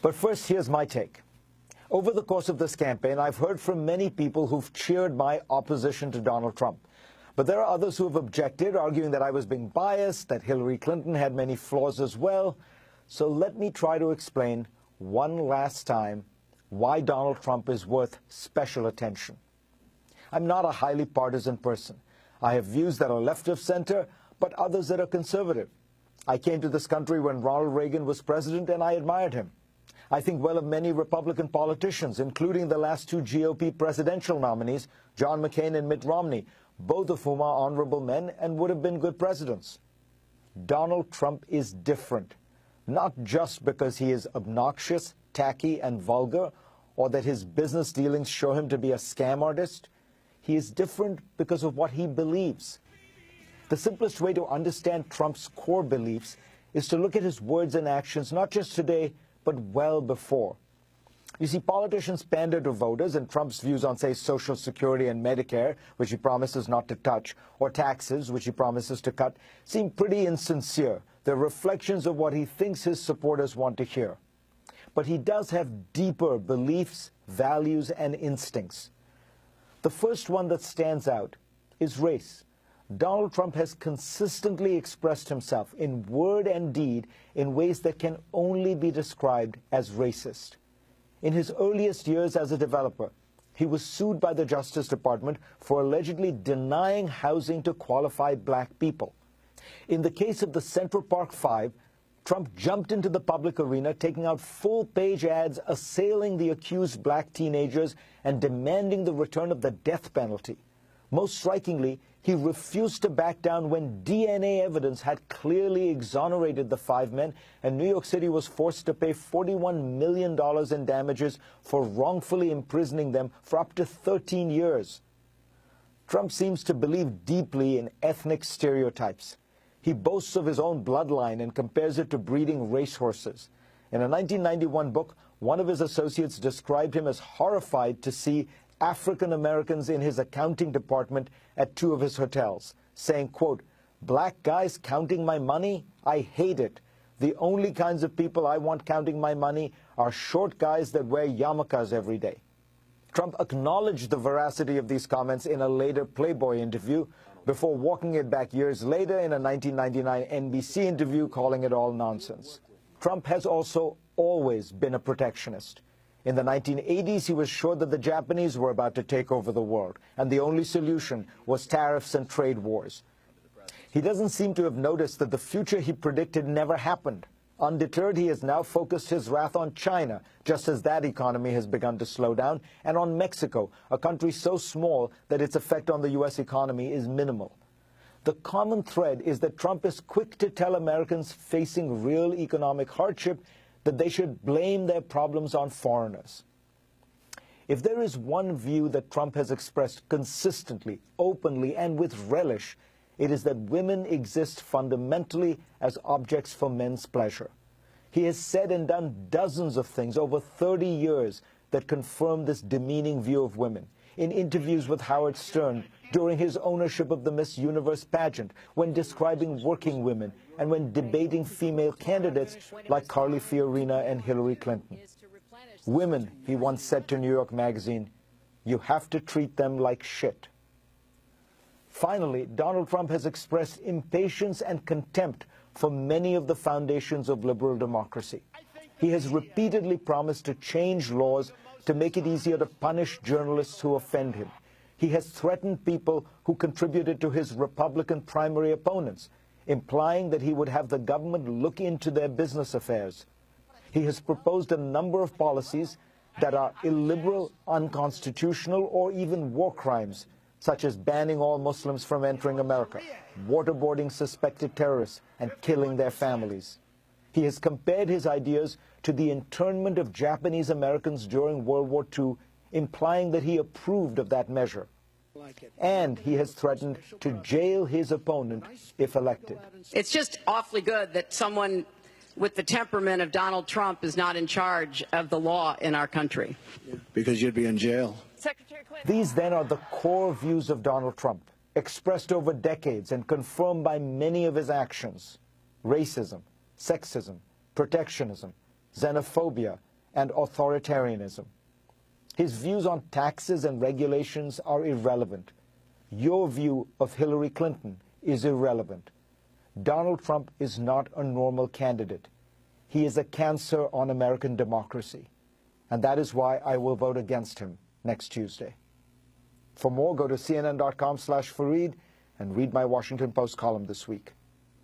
But first, here's my take. Over the course of this campaign, I've heard from many people who've cheered my opposition to Donald Trump. But there are others who have objected, arguing that I was being biased, that Hillary Clinton had many flaws as well. So let me try to explain one last time why Donald Trump is worth special attention. I'm not a highly partisan person. I have views that are left of center, but others that are conservative. I came to this country when Ronald Reagan was president, and I admired him. I think well of many Republican politicians, including the last two GOP presidential nominees, John McCain and Mitt Romney, both of whom are honorable men and would have been good presidents. Donald Trump is different, not just because he is obnoxious, tacky, and vulgar, or that his business dealings show him to be a scam artist. He is different because of what he believes. The simplest way to understand Trump's core beliefs is to look at his words and actions, not just today, but well before. You see, politicians pander to voters, and Trump's views on, say, Social Security and Medicare, which he promises not to touch, or taxes, which he promises to cut, seem pretty insincere. They're reflections of what he thinks his supporters want to hear. But he does have deeper beliefs, values, and instincts. The first one that stands out is race. Donald Trump has consistently expressed himself in word and deed in ways that can only be described as racist. In his earliest years as a developer, he was sued by the Justice Department for allegedly denying housing to qualified black people. In the case of the Central Park Five, Trump jumped into the public arena, taking out full-page ads assailing the accused black teenagers and demanding the return of the death penalty. Most strikingly, he refused to back down when DNA evidence had clearly exonerated the five men, and New York City was forced to pay $41 million in damages for wrongfully imprisoning them for up to 13 years. Trump seems to believe deeply in ethnic stereotypes. He boasts of his own bloodline and compares it to breeding racehorses. In a 1991 book, one of his associates described him as horrified to see African Americans in his accounting department at two of his hotels, saying, quote, "Black guys counting my money? I hate it. The only kinds of people I want counting my money are short guys that wear yarmulkes every day." Trump acknowledged the veracity of these comments in a later Playboy interview before walking it back years later in a 1999 NBC interview, calling it all nonsense. Trump has also always been a protectionist. In the 1980s, he was sure that the Japanese were about to take over the world, and the only solution was tariffs and trade wars. He doesn't seem to have noticed that the future he predicted never happened. Undeterred, he has now focused his wrath on China, just as that economy has begun to slow down, and on Mexico, a country so small that its effect on the U.S. economy is minimal. The common thread is that Trump is quick to tell Americans facing real economic hardship that they should blame their problems on foreigners. If there is one view that Trump has expressed consistently, openly, and with relish, it is that women exist fundamentally as objects for men's pleasure. He has said and done dozens of things over 30 years that confirm this demeaning view of women. In interviews with Howard Stern, during his ownership of the Miss Universe pageant, when describing working women, and when debating female candidates like Carly Fiorina and Hillary Clinton. Women, he once said to New York Magazine, "You have to treat them like shit." Finally, Donald Trump has expressed impatience and contempt for many of the foundations of liberal democracy. He has repeatedly promised to change laws to make it easier to punish journalists who offend him. He has threatened people who contributed to his Republican primary opponents, implying that he would have the government look into their business affairs. He has proposed a number of policies that are illiberal, unconstitutional, or even war crimes, such as banning all Muslims from entering America, waterboarding suspected terrorists, and killing their families. He has compared his ideas to the internment of Japanese Americans during World War II, implying that he approved of that measure. And he has threatened to jail his opponent if elected. It's just awfully good that someone with the temperament of Donald Trump is not in charge of the law in our country. Because you'd be in jail. These then are the core views of Donald Trump, expressed over decades and confirmed by many of his actions: racism, sexism, protectionism, xenophobia, and authoritarianism. His views on taxes and regulations are irrelevant. Your view of Hillary Clinton is irrelevant. Donald Trump is not a normal candidate. He is a cancer on American democracy. And that is why I will vote against him next Tuesday. For more, go to cnn.com/Fareed and read my Washington Post column this week.